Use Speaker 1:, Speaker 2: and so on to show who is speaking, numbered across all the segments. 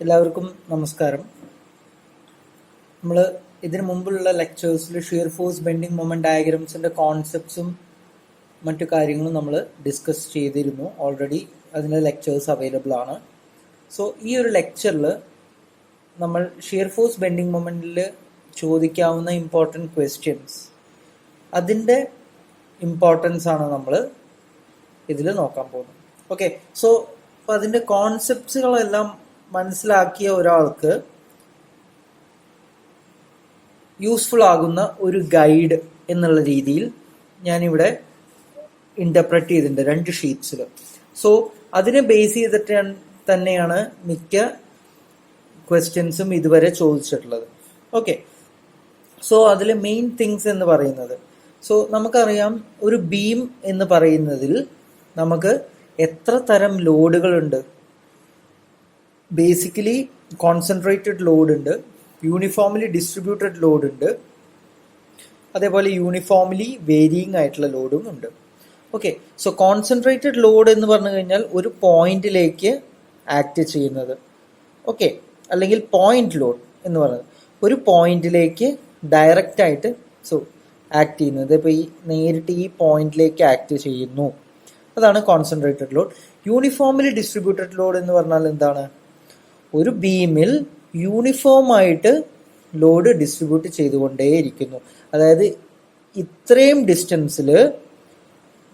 Speaker 1: എല്ലാവർക്കും നമസ്കാരം. നമ്മൾ ഇതിനു മുമ്പുള്ള ലെക്ചേഴ്സിൽ ഷിയർ ഫോഴ്സ് ബെൻഡിങ് മൊമെന്റ് ഡയഗ്രംസിന്റെ കോൺസെപ്റ്റ്സും മറ്റു കാര്യങ്ങളും നമ്മൾ ഡിസ്കസ് ചെയ്തിരുന്നു. ഓൾറെഡി അതിൻ്റെ ലെക്ചേഴ്സ് അവൈലബിൾ ആണ്. സോ ഈ ഒരു ലെക്ചറിൽ നമ്മൾ ഷിയർ ഫോഴ്സ് ബെൻഡിങ് മൊമെന്റിൽ ചോദിക്കാവുന്ന ഇമ്പോർട്ടൻറ്റ് ക്വസ്റ്റ്യൻസ്, അതിൻ്റെ ഇമ്പോർട്ടൻസ് ആണ് നമ്മൾ ഇതിൽ നോക്കാൻ പോകുന്നത്. ഓക്കെ, സോ അപ്പോൾ അതിൻ്റെ കോൺസെപ്റ്റ്സുകളെല്ലാം മനസ്സിലാക്കിയ ഒരാൾക്ക് യൂസ്ഫുൾ ആകുന്ന ഒരു ഗൈഡ് എന്നുള്ള രീതിയിൽ ഞാനിവിടെ ഇന്റർപ്രറ്റ് ചെയ്തിട്ടുണ്ട് 2 ഷീറ്റ്സിൽ. സോ അതിനെ ബേസ് ചെയ്തിട്ട് തന്നെയാണ് മിക്ക ക്വസ്റ്റ്യൻസും ഇതുവരെ ചോദിച്ചിട്ടുള്ളത്. ഓക്കെ, സോ അതിലെ മെയിൻ തിങ്സ് എന്ന് പറയുന്നത്, സോ നമുക്കറിയാം ഒരു ബീം എന്ന് പറയുന്നതിൽ നമുക്ക് എത്ര തരം ലോഡുകളുണ്ട്. ബേസിക്കലി കോൺസെൻട്രേറ്റഡ് ലോഡ് ഉണ്ട്, യൂണിഫോംലി ഡിസ്ട്രിബ്യൂട്ടഡ് ലോഡ് ഉണ്ട്, അതേപോലെ യൂണിഫോംലി വേരിയിങ് ആയിട്ടുള്ള ലോഡും ഉണ്ട്. ഓക്കെ, സോ കോൺസെൻട്രേറ്റഡ് ലോഡ് എന്ന് പറഞ്ഞു കഴിഞ്ഞാൽ ഒരു പോയിന്റിലേക്ക് ആക്ട് ചെയ്യുന്നത്. ഓക്കെ, അല്ലെങ്കിൽ പോയിന്റ് ലോഡ് എന്ന് പറയുന്നത് ഒരു പോയിന്റിലേക്ക് ഡയറക്റ്റ് ആയിട്ട് ആക്ട് ചെയ്യുന്നത്. ഇപ്പോൾ ഈ നേരിട്ട് ഈ പോയിന്റിലേക്ക് ആക്ട് ചെയ്യുന്നു, അതാണ് concentrated load. Uniformly distributed load എന്ന് പറഞ്ഞാൽ എന്താണ്? ഒരു ബീമിൽ യൂണിഫോം ആയിട്ട് ലോഡ് ഡിസ്ട്രിബ്യൂട്ട് ചെയ്തുകൊണ്ടേയിരിക്കുന്നു. അതായത് ഇത്രയും ഡിസ്റ്റൻസിൽ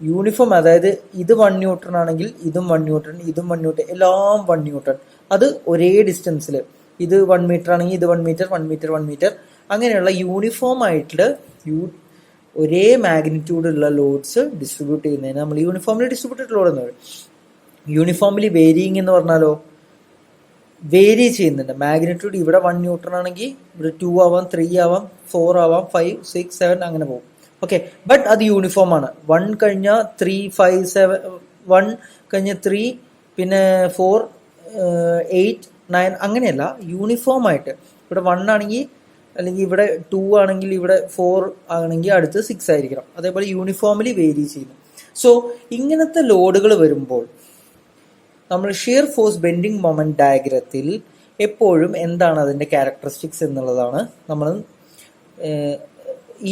Speaker 1: യൂണിഫോം, അതായത് ഇത് 1 ന്യൂട്ടൺ ആണെങ്കിൽ ഇതും 1 ന്യൂട്ടൺ, ഇതും 1 ന്യൂട്ടൺ, എല്ലാം 1 ന്യൂട്ടൺ. അത് ഒരേ ഡിസ്റ്റൻസിൽ, ഇത് 1 മീറ്റർ ആണെങ്കിൽ ഇത് 1 മീറ്റർ, 1 മീറ്റർ, 1 മീറ്റർ, അങ്ങനെയുള്ള യൂണിഫോം ആയിട്ടുള്ള ഒരേ മാഗ്നിറ്റ്യൂഡുള്ള ലോഡ്സ് ഡിസ്ട്രിബ്യൂട്ട് ചെയ്യുന്നതിന് നമ്മൾ യൂണിഫോംലി ഡിസ്ട്രിബ്യൂട്ടഡ് ലോഡ് എന്ന് പറയും. യൂണിഫോംലി വേരിയിങ് എന്ന് പറഞ്ഞാലോ, വേരി ചെയ്യുന്നുണ്ട്. മാഗ്നിറ്റ്യൂഡ് ഇവിടെ 1 ന്യൂട്ടൺ ആണെങ്കിൽ ഇവിടെ 2 ആവാം, 3 ആവാം, 4 ആവാം, 5, 6, 7 അങ്ങനെ പോകും. ഓക്കെ, ബട്ട് അത് യൂണിഫോം ആണ്. 1 കഴിഞ്ഞാൽ 3, 5, 7, 1 കഴിഞ്ഞ 3, പിന്നെ 4, 8, 9 അങ്ങനെയല്ല. യൂണിഫോം ആയിട്ട് ഇവിടെ 1 ആണെങ്കിൽ, അല്ലെങ്കിൽ ഇവിടെ 2 ആണെങ്കിൽ ഇവിടെ 4 ആണെങ്കിൽ അടുത്ത് 6 ആയിരിക്കണം. അതേപോലെ യൂണിഫോംലി വേരി ചെയ്യുന്നു. സോ ഇങ്ങനത്തെ ലോഡുകൾ വരുമ്പോൾ നമ്മൾ ഷിയർ ഫോഴ്സ് ബെൻഡിങ് മൊമെന്റ് ഡയഗ്രത്തിൽ എപ്പോഴും എന്താണ് അതിൻ്റെ ക്യാരക്ടറിസ്റ്റിക്സ് എന്നുള്ളതാണ് നമ്മൾ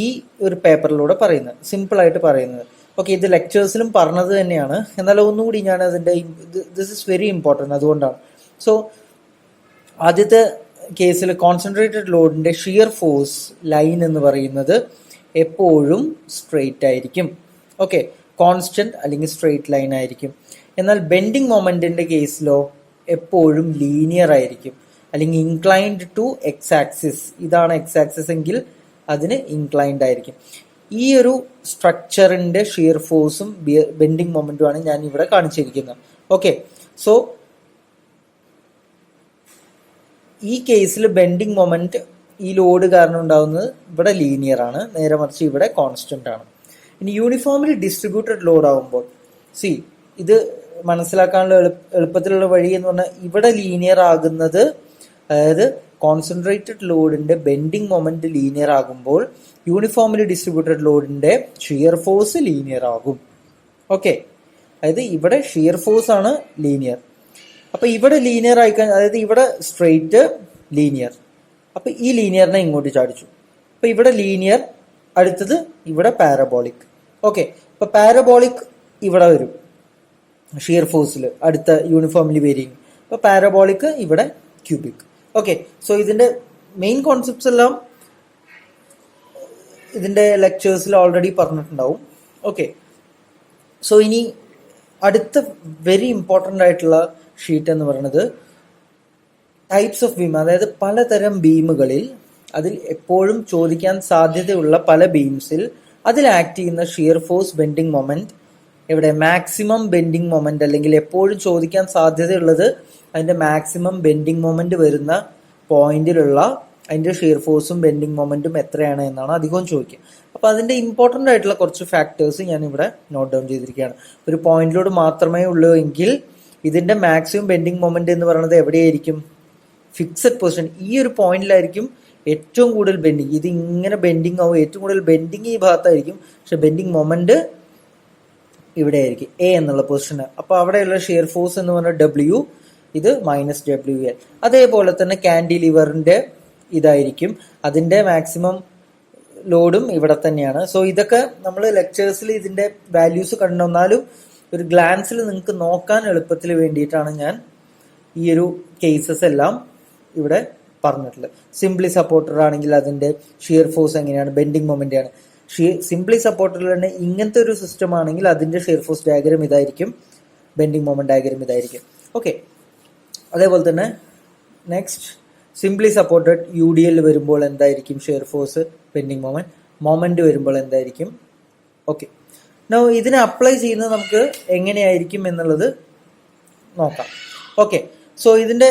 Speaker 1: ഈ ഒരു പേപ്പറിലൂടെ പറയുന്നത്, സിമ്പിളായിട്ട് പറയുന്നത്. ഓക്കെ, ഇത് ലെക്ചേഴ്സിലും പറഞ്ഞത് തന്നെയാണ്, എന്നാലും ഒന്നുകൂടി ഞാൻ അതിൻ്റെ ദിസ് ഇസ് വെരി ഇമ്പോർട്ടൻറ്റ്, അതുകൊണ്ടാണ്. സോ ആദ്യത്തെ കേസിൽ കോൺസെൻട്രേറ്റഡ് ലോഡിൻ്റെ ഷിയർ ഫോഴ്സ് ലൈൻ എന്ന് പറയുന്നത് എപ്പോഴും സ്ട്രെയിറ്റ് ആയിരിക്കും. ഓക്കെ, കോൺസ്റ്റന്റ് അല്ലെങ്കിൽ സ്ട്രെയിറ്റ് ലൈൻ ആയിരിക്കും. എന്നാൽ ബെൻഡിങ് മൊമെന്റിന്റെ കേസിലോ എപ്പോഴും ലീനിയർ ആയിരിക്കും, അല്ലെങ്കിൽ ഇൻക്ലൈൻഡ് ടു എക്സ് ആക്സിസ്. ഇതാണ് എക്സ് ആക്സിസ് എങ്കിൽ അതിന് ഇൻക്ലൈൻഡ് ആയിരിക്കും. ഈ ഒരു സ്ട്രക്ചറിന്റെ ഷിയർ ഫോഴ്സും ബെൻഡിങ് മൊമെന്റുമാണ് ഞാൻ ഇവിടെ കാണിച്ചിരിക്കുന്നത്. ഓക്കെ, സോ ഈ കേസിൽ ബെൻഡിങ് മൊമെന്റ് ഈ ലോഡ് കാരണം ഉണ്ടാകുന്നത് ഇവിടെ ലീനിയർ ആണ്, നേരെ മറിച്ച് ഇവിടെ കോൺസ്റ്റന്റ് ആണ്. ഇനി യൂണിഫോംലി ഡിസ്ട്രിബ്യൂട്ടഡ് ലോഡ് ആകുമ്പോൾ, ഇത് മനസ്സിലാക്കാനുള്ള എളുപ്പത്തിലുള്ള വഴി എന്ന് പറഞ്ഞാൽ ഇവിടെ ലീനിയർ ആകുന്നത്, അതായത് കോൺസെൻട്രേറ്റഡ് ലോഡിന്റെ ബെൻഡിങ് മൊമെന്റ് ലീനിയർ ആകുമ്പോൾ യൂണിഫോംലി ഡിസ്ട്രിബ്യൂട്ടഡ് ലോഡിന്റെ ഷിയർ ഫോഴ്സ് ലീനിയർ ആകും. ഓക്കെ, അതായത് ഇവിടെ ഷിയർ ഫോഴ്സ് ആണ് ലീനിയർ. അപ്പൊ ഇവിടെ ലീനിയർ ആയിക്കഴിഞ്ഞാൽ, അതായത് ഇവിടെ സ്ട്രെയിറ്റ് ലീനിയർ, അപ്പൊ ഈ ലീനിയറിനെ ഇങ്ങോട്ട് ചാടിച്ചു. അപ്പൊ ഇവിടെ ലീനിയർ, അടുത്തത് ഇവിടെ പാരബോളിക്. ഓക്കെ, അപ്പൊ പാരബോളിക് ഇവിടെ വരും ഷിയർ ഫോഴ്സിൽ, അടുത്ത യൂണിഫോംലി വേരിയിങ്. അപ്പൊ പാരബോളിക് ഇവിടെ ക്യൂബിക്. ഓക്കെ, സോ ഇതിന്റെ മെയിൻ കോൺസെപ്റ്റ്സ് എല്ലാം ഇതിന്റെ ലെക്ചേഴ്സിൽ ഓൾറെഡി പറഞ്ഞിട്ടുണ്ടാവും. ഓക്കെ, സോ ഇനി അടുത്ത വെരി ഇമ്പോർട്ടൻ്റ് ആയിട്ടുള്ള ഷീറ്റ് എന്ന് പറയുന്നത് ടൈപ്സ് ഓഫ് ബീം, അതായത് പലതരം ബീമുകളിൽ അതിൽ എപ്പോഴും ചോദിക്കാൻ സാധ്യതയുള്ള പല ബീംസിൽ അതിൽ ആക്ട് ചെയ്യുന്ന ഷിയർ ഫോഴ്സ് ബെൻഡിങ് മൊമെന്റ് ഇവിടെ മാക്സിമം ബെൻഡിങ് മൊമെന്റ്, അല്ലെങ്കിൽ എപ്പോഴും ചോദിക്കാൻ സാധ്യതയുള്ളത് അതിന്റെ മാക്സിമം ബെൻഡിങ് മൊമെന്റ് വരുന്ന പോയിന്റിലുള്ള അതിന്റെ ഷിയർ ഫോഴ്സും ബെൻഡിങ് മൊമെന്റും എത്രയാണ് എന്നാണ് അധികവും ചോദിക്കുക. അപ്പൊ അതിന്റെ ഇമ്പോർട്ടൻ്റ് ആയിട്ടുള്ള കുറച്ച് ഫാക്ടേഴ്സ് ഞാൻ ഇവിടെ നോട്ട് ഡൗൺ ചെയ്തിരിക്കുകയാണ്. ഒരു പോയിന്റിലോട് മാത്രമേ ഉള്ളൂ എങ്കിൽ ഇതിന്റെ മാക്സിമം ബെൻഡിങ് മൊമെന്റ് എന്ന് പറയുന്നത് എവിടെയായിരിക്കും? ഫിക്സഡ് പൊസിഷൻ, ഈ ഒരു പോയിന്റിലായിരിക്കും ഏറ്റവും കൂടുതൽ ബെൻഡിങ്. ഇത് ഇങ്ങനെ ബെൻഡിങ് ആവും, ഏറ്റവും കൂടുതൽ ബെൻഡിങ് ഈ ഭാഗത്തായിരിക്കും, പക്ഷെ ബെൻഡിങ് മൊമെന്റ് ഇവിടെ ആയിരിക്കും, എ എന്നുള്ള പൊസിഷന്. അപ്പോൾ അവിടെയുള്ള ഷിയർ ഫോഴ്സ് എന്ന് പറഞ്ഞാൽ W, ഇത് -WL. അതേപോലെ തന്നെ കാൻഡിലിവറിന്റെ ഇതായിരിക്കും, അതിന്റെ മാക്സിമം ലോഡും ഇവിടെ തന്നെയാണ്. സോ ഇതൊക്കെ നമ്മൾ ലെക്ചേഴ്സിൽ ഇതിന്റെ വാല്യൂസ് കണ്ടെന്നാലും ഒരു ഗ്ലാൻസിൽ നിങ്ങൾക്ക് നോക്കാൻ എളുപ്പത്തിൽ വേണ്ടിയിട്ടാണ് ഞാൻ ഈ ഒരു കേസസ് എല്ലാം ഇവിടെ പറഞ്ഞിട്ടുള്ളത്. സിംപ്ലി സപ്പോർട്ടർ ആണെങ്കിൽ അതിന്റെ ഷിയർ ഫോഴ്സ് എങ്ങനെയാണ്, ബെൻഡിങ് മൊമെന്റ് ആണ്. സിംപ്ലി സപ്പോർട്ടറിൽ തന്നെ ഇങ്ങനത്തെ ഒരു സിസ്റ്റം ആണെങ്കിൽ അതിന്റെ ഷിയർ ഫോഴ്സ് ഡയഗ്രം ഇതായിരിക്കും, ബെൻഡിങ് മൊമെന്റ് ഡയഗ്രം ഇതായിരിക്കും. ഓക്കെ, അതേപോലെ തന്നെ നെക്സ്റ്റ് സിംപ്ലി സപ്പോർട്ടഡ് UDL വരുമ്പോൾ എന്തായിരിക്കും ഷിയർ ഫോഴ്സ്, ബെൻഡിങ് മൊമെന്റ് വരുമ്പോൾ എന്തായിരിക്കും. ഓക്കെ, ഇതിനെ അപ്ലൈ ചെയ്യുന്നത് നമുക്ക് എങ്ങനെയായിരിക്കും എന്നുള്ളത് നോക്കാം. ഓക്കെ, സോ ഇതിന്റെ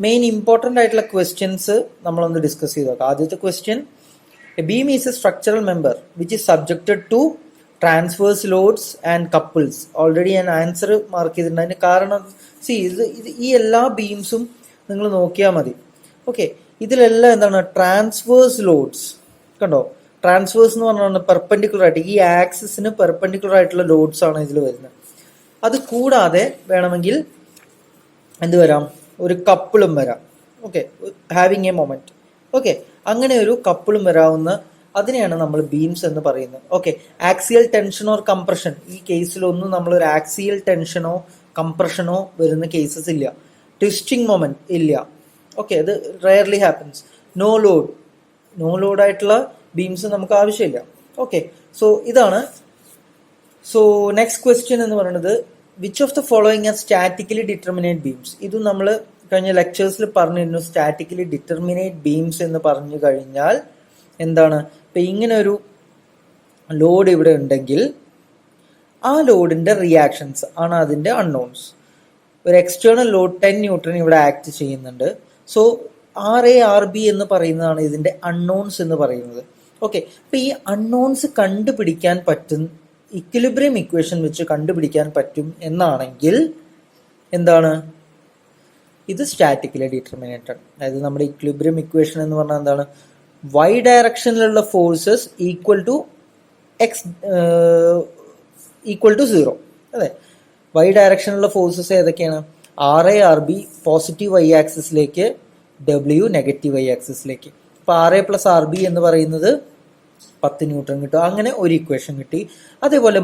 Speaker 1: മെയിൻ ഇമ്പോർട്ടന്റ് ആയിട്ടുള്ള ക്വസ്റ്റ്യൻസ് നമ്മളൊന്ന് ഡിസ്കസ് ചെയ്ത് നോക്കാം. ആദ്യത്തെ question, a beam is a structural member which is subjected to transverse loads and couples. Already ഞാൻ ആൻസർ മാർക്ക് ചെയ്തിട്ടുണ്ട്. അതിന് കാരണം ഈ എല്ലാ ബീംസും നിങ്ങൾ നോക്കിയാൽ മതി. ഓക്കെ, ഇതിലെല്ലാം എന്താണ് ട്രാൻസ്വേഴ്സ് ലോഡ്സ്, കണ്ടോ? ട്രാൻസ്വേഴ്സ് എന്ന് പറഞ്ഞാൽ പെർപെൻഡിക്കുലർ ആയിട്ട് ഈ ആക്സിസിന് പെർപെൻഡിക്കുലർ ആയിട്ടുള്ള ലോഡ്സ് ആണ് ഇതിൽ വരുന്നത്. അത് കൂടാതെ വേണമെങ്കിൽ എന്ത് വരാം, ഒരു കപ്പിളും വരാം. Okay, having A moment. Okay, അങ്ങനെ ഒരു കപ്പിളും വരാവുന്ന അതിനെയാണ് നമ്മൾ ബീംസ് എന്ന് പറയുന്നത്. Okay, axial tension or compression, ഈ കേസിലൊന്നും നമ്മൾ ഒരു ആക്സിയൽ ടെൻഷനോ കംപ്രഷനോ വരുന്ന കേസസ് ഇല്ല. ട്വിസ്റ്റിംഗ് മൊമെന്റ് ഇല്ല. ഓക്കെ, അത് റയർലി ഹാപ്പൻസ്. നോ ലോഡ് ആയിട്ടുള്ള ബീംസ് നമുക്ക് ആവശ്യമില്ല. ഓക്കെ, സോ ഇതാണ്. സോ നെക്സ്റ്റ് ക്വസ്റ്റ്യൻ എന്ന് പറയുന്നത്, which of the following are statically determinate beams. ഇതും നമ്മൾ കഴിഞ്ഞ ലെക്ചേഴ്സിൽ പറഞ്ഞിരുന്നു. സ്റ്റാറ്റിക്കലി ഡിറ്റർമിനേറ്റ് ബീംസ് എന്ന് പറഞ്ഞു കഴിഞ്ഞാൽ എന്താണ്, ഇപ്പൊ ഇങ്ങനെ ഒരു ലോഡ് ഇവിടെ ഉണ്ടെങ്കിൽ ആ ലോഡിന്റെ റിയാക്ഷൻസ് ആണ് അതിന്റെ അൺനോൺസ്. ഒരു എക്സ്റ്റേണൽ ലോഡ് 10 ന്യൂട്ടൺ ഇവിടെ ആക്ട് ചെയ്യുന്നുണ്ട്. സോ RA/RB എന്ന് പറയുന്നതാണ് ഇതിന്റെ അൺനോൺസ് എന്ന് പറയുന്നത്. ഓക്കെ, അപ്പൊ ഈ അൺനോൺസ് കണ്ടുപിടിക്കാൻ പറ്റും, ഇക്വിലിബ്രിയം ഇക്വേഷൻ വെച്ച് കണ്ടുപിടിക്കാൻ പറ്റും എന്നാണെങ്കിൽ എന്താണ്, ഇത് സ്റ്റാറ്റിക്കലി ഡിറ്റർമിനേറ്റ് ആണ്. അതായത് നമ്മുടെ ഇക്വിലിബ്രിയം ഇക്വേഷൻ എന്ന് പറഞ്ഞാൽ എന്താണ്, y ഡയറക്ഷനിലുള്ള ഫോഴ്സസ് ഈക്വൽ ടു 0. അതെ, y ഡയറക്ഷനിലുള്ള ഫോഴ്സസ് ഏതൊക്കെയാണ്, RA/RB positive y ആക്സിസിലേക്ക്, W negative y ആക്സിസിലേക്ക്. അപ്പൊ RA+RB എന്ന് പറയുന്നത് 10 ന്യൂട്ടൺ കിട്ടും. അങ്ങനെ ഒരു ഇക്വേഷൻ കിട്ടി. അതേപോലെ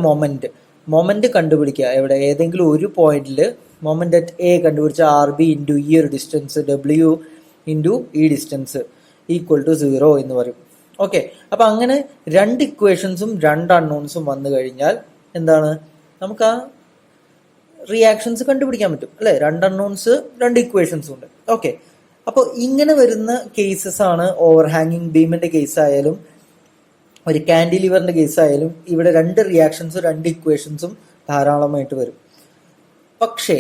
Speaker 1: മൊമെന്റ് കണ്ടുപിടിക്കുക. എവിടെ, ഏതെങ്കിലും ഒരു പോയിന്റിൽ മൊമെന്റ് അറ്റ് A കണ്ടുപിടിച്ച RB ഇൻറ്റു ഈ ഒരു ഡിസ്റ്റൻസ്, W ഇൻറ്റു ഈ ഡിസ്റ്റൻസ് ഈക്വൽ ടു 0 എന്ന് പറയും. ഓക്കെ, അപ്പൊ അങ്ങനെ രണ്ട് ഇക്വേഷൻസും രണ്ട് അൺനോൺസും വന്നു കഴിഞ്ഞാൽ എന്താണ്, നമുക്ക് ആ റിയാക്ഷൻസ് കണ്ടുപിടിക്കാൻ പറ്റും അല്ലെ. രണ്ട് അൺനോൺസ്, രണ്ട് ഇക്വേഷൻസും ഉണ്ട്. ഓക്കെ, അപ്പോൾ ഇങ്ങനെ വരുന്ന കേസസ് ആണ് ഓവർ ഹാങ്ങിങ് ബീമിന്റെ കേസ് ആയാലും ഒരു കാൻഡിലിവറിന്റെ കേസ് ആയാലും ഇവിടെ രണ്ട് റിയാക്ഷൻസും രണ്ട് ഇക്വേഷൻസും ധാരാളമായിട്ട് വരും. പക്ഷേ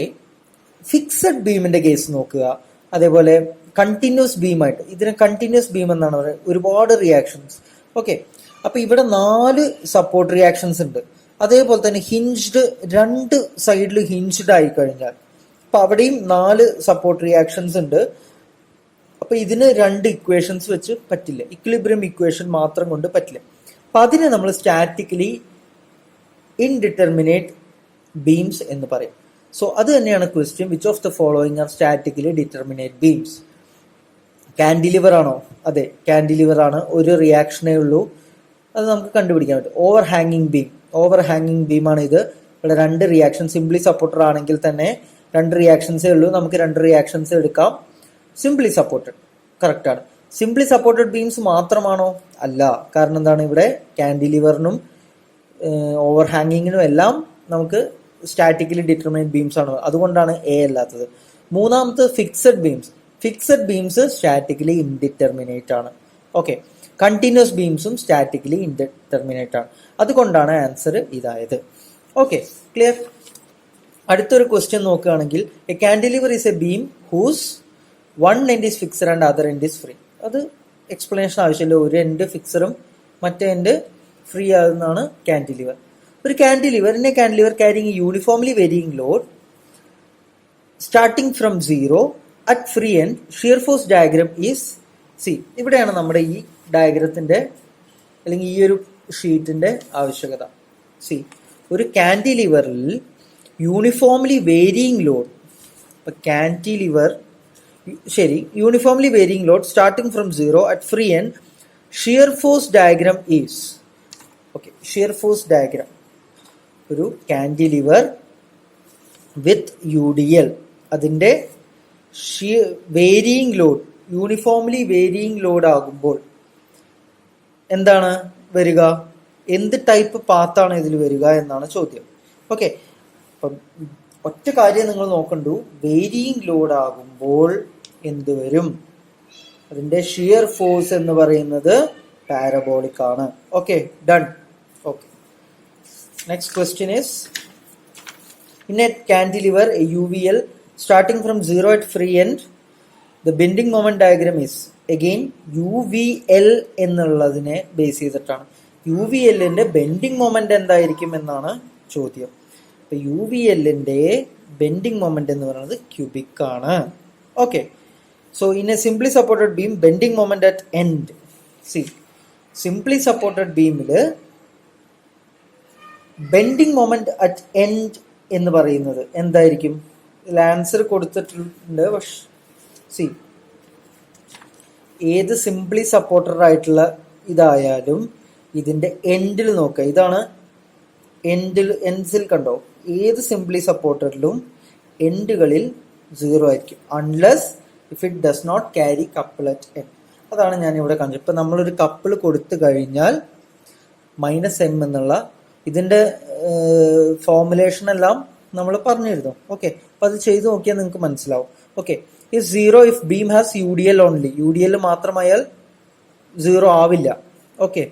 Speaker 1: ഫിക്സഡ് ബീമിന്റെ കേസ് നോക്കുക, അതേപോലെ കണ്ടിന്യൂസ് ബീമായിട്ട്, ഇതിന് കണ്ടിന്യൂസ് ബീം എന്നാണ് പറയുന്നത്, ഒരുപാട് റിയാക്ഷൻസ്. ഓക്കെ, അപ്പൊ ഇവിടെ 4 സപ്പോർട്ട് റിയാക്ഷൻസ് ഉണ്ട്. അതേപോലെ തന്നെ ഹിഞ്ച്ഡ്, രണ്ട് സൈഡിൽ ഹിഞ്ച്ഡ് ആയി കഴിഞ്ഞാൽ അപ്പൊ അവിടെയും 4 സപ്പോർട്ട് റിയാക്ഷൻസ് ഉണ്ട്. അപ്പൊ ഇതിന് രണ്ട് ഇക്വേഷൻസ് വെച്ച് പറ്റില്ല, ഇക്വിലിബ്രിയം ഇക്വേഷൻ മാത്രം കൊണ്ട് പറ്റില്ല. അപ്പൊ അതിനെ നമ്മൾ സ്റ്റാറ്റിക്കലി ഇൻഡിറ്റർമിനേറ്റ് ബീംസ് എന്ന് പറയും. സോ അത് തന്നെയാണ് question, which of the following are statically determinate beams. Cantilever ആണോ? അതെ, കാൻഡിലിവർ ആണ്. ഒരു റിയാക്ഷനേ ഉള്ളൂ, അത് നമുക്ക് കണ്ടുപിടിക്കാൻ പറ്റും. ഓവർ ഹാങ്ങിങ് ബീമാണ് ഇത്. ഇവിടെ രണ്ട് റിയാക്ഷൻ, സിംപ്ലി സപ്പോർട്ടർ ആണെങ്കിൽ തന്നെ രണ്ട് റിയാക്ഷൻസേ ഉള്ളൂ. നമുക്ക് രണ്ട് റിയാക്ഷൻസ് എടുക്കാം. സിംപ്ലി സപ്പോർട്ടഡ് കറക്റ്റ് ആണ്. സിംപ്ലി സപ്പോർട്ടഡ് ബീംസ് മാത്രമാണോ? അല്ല. കാരണം എന്താണ്, ഇവിടെ കാൻഡിലിവറിനും ഓവർ ഹാങ്ങിങ്ങിനും എല്ലാം നമുക്ക് സ്റ്റാറ്റിക്കലി ഡിറ്റർമിനേറ്റ് ബീംസ് ആണ്. അതുകൊണ്ടാണ് A അല്ലാത്തത്. മൂന്നാമത്തെ ഫിക്സഡ് ബീംസ് സ്റ്റാറ്റിക്കലി ഇൻഡിറ്റർമിനേറ്റ് ആണ്. ഓക്കെ, കണ്ടിന്യൂസ് ബീംസും സ്റ്റാറ്റിക്കലി ഇൻഡിറ്റർമിനേറ്റ് ആണ്. അതുകൊണ്ടാണ് ആൻസർ ഇതായത്. Okay, clear. അടുത്തൊരു ക്വസ്റ്റ്യൻ നോക്കുകയാണെങ്കിൽ, a cantilever is a beam whose one end is fixed and other end is free. അത് എക്സ്പ്ലനേഷൻ ആവശ്യമില്ല. ഒരു എൻഡ് ഫിക്സറും മറ്റേ എൻഡ് ഫ്രീ ആകുന്നതാണ് കാൻഡിലിവർ. ഒരു cantilever carrying uniformly varying load starting from 0 at free end. Shear force diagram is C. ഇവിടെയാണ് നമ്മുടെ ഈ ഡയഗ്രത്തിന്റെ അല്ലെങ്കിൽ ഈ ഒരു ഷീറ്റിന്റെ ആവശ്യകത. സി, ഒരു കാൻഡിലിവറിൽ യൂണിഫോംലി വേരിയിങ് ലോഡ് ഇപ്പൊ കാന്റിലിവർ ശരി, uniformly varying load starting from 0 at free end, shear force diagram is. Okay, shear force diagram, ഒരു കാന്റിലിവർ വിത്ത് UDL, അതിന്റെ varying load uniformly varying load ആകുമ്പോൾ എന്താണ് വരിക, എന്ത് ടൈപ്പ് പാത്താണ് ഇതിൽ വരിക എന്നാണ് ചോദ്യം. ഓക്കെ, അപ്പം ഒറ്റ കാര്യം നിങ്ങൾ നോക്കണ്ടു, വേരിയിങ് ലോഡ് ആകുമ്പോൾ എന്ത് വരും, അതിന്റെ ഷിയർ ഫോഴ്സ് എന്ന് പറയുന്നത് പാരബോളിക് ആണ്. Okay, done. Okay, next question is, in a cantilever a UVL starting from 0 at free end, the bending moment diagram is. again UVL എന്നുള്ളതിനെ ബേസ് ചെയ്തിട്ടാണ്. UVLന്റെ ബെൻഡിങ് മൊമെന്റ് എന്തായിരിക്കും എന്നാണ് ചോദ്യം. അപ്പൊ UVLന്റെ ബെൻഡിങ് മൊമെന്റ് എന്ന് പറയുന്നത് ക്യൂബിക് ആണ്. Okay, so in a simply supported beam bending moment at end, C simply supported ബീമില് ബെൻഡിങ് മൊമെന്റ് അറ്റ് എൻഡ് എന്ന് പറയുന്നത് എന്തായിരിക്കും? ഇതിൽ ആൻസർ കൊടുത്തിട്ടുണ്ട്. പക്ഷെ സി, ഏത് സിംപ്ലി സപ്പോർട്ടർ ആയിട്ടുള്ള ഇതായാലും ഇതിന്റെ എൻഡിൽ നോക്കുക, ഇതാണ് എൻഡ്സിൽ കണ്ടോ, ഏത് സിംപ്ലി സപ്പോർട്ടറിലും എൻഡുകളിൽ 0 ആയിരിക്കും, unless if it does not carry couple at end. അതാണ് ഞാൻ ഇവിടെ കാണിച്ചത്. ഇപ്പൊ നമ്മളൊരു കപ്പിൾ കൊടുത്തു കഴിഞ്ഞാൽ -m എന്നുള്ള ഇതിന്റെ ഫോർമുലേഷൻ എല്ലാം നമ്മൾ പറഞ്ഞിരുന്നു. ഓക്കെ, അപ്പൊ അത് ചെയ്ത് നോക്കിയാൽ നിങ്ങൾക്ക് മനസ്സിലാവും. Okay, if 0 if beam has UDL only, UDL മാത്രമായാൽ 0 ആവില്ല. ഓക്കെ,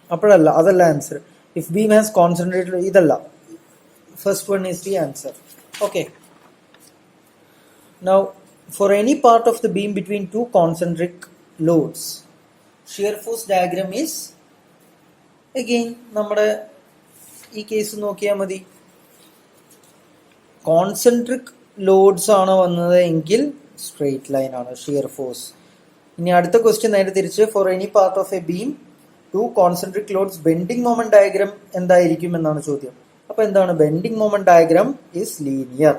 Speaker 1: അപ്പോഴല്ല, അതല്ല answer. If beam has concentrated, ഇതല്ല, first one is the answer. Okay, now for any part of the beam between two concentric loads, shear force diagram is. Again നമ്മുടെ ഈ case നോക്കിയാൽ മതി, concentric lords ആണ് വന്നത് എങ്കിൽ സ്ട്രെയിറ്റ് ലൈൻ ആണ് shear force. ഇനി അടുത്ത ക്വസ്റ്റ്യൻ നേരെ തിരിച്ച്, for any part of a beam two concentric loads bending moment diagram എന്തായിരിക്കും എന്നാണ് ചോദ്യം. അപ്പൊ എന്താണ് bending moment diagram is linear.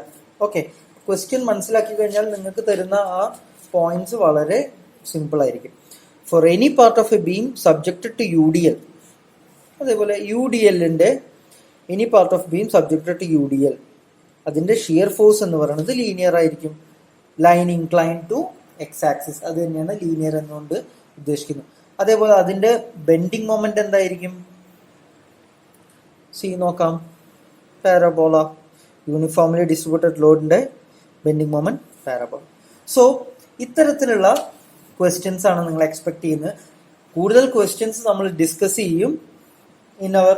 Speaker 1: Okay, question മനസ്സിലാക്കി കഴിഞ്ഞാൽ നിങ്ങൾക്ക് തരുന്ന ആ പോയിന്റ്സ് വളരെ സിമ്പിൾ ആയിരിക്കും. For any part of a beam subjected to UDL, അതേപോലെ UDLന്റെ any part of beam subjected to UDL, അതിന്റെ ഷിയർ ഫോഴ്സ് എന്ന് പറയുന്നത് ലീനിയർ ആയിരിക്കും. Line incline to X axis, അത് തന്നെയാണ് ലീനിയർ എന്നുകൊണ്ട് ഉദ്ദേശിക്കുന്നത്. അതേപോലെ അതിന്റെ ബെൻഡിങ് മൊമെന്റ് എന്തായിരിക്കും? സി നോക്കാം, പാരബോള, യൂണിഫോംലി ഡിസ്ട്രിബ്യൂട്ടഡ് ലോഡിന്റെ ബെൻഡിങ് മൊമെന്റ് പാരബോള. സോ ഇത്തരത്തിലുള്ള ക്വസ്റ്റ്യൻസ് ആണ് നിങ്ങൾ എക്സ്പെക്ട് ചെയ്യുന്നത്. കൂടുതൽ ക്വസ്റ്റ്യൻസ് നമ്മൾ ഡിസ്കസ് ചെയ്യും in our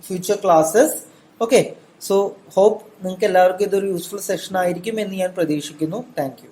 Speaker 1: future classes. Okay, so hope നിങ്ങൾക്ക് എല്ലാവർക്കും ഇതൊരു യൂസ്ഫുൾ സെഷൻ ആയിരിക്കും എന്ന് ഞാൻ പ്രതീക്ഷിക്കുന്നു. Thank U.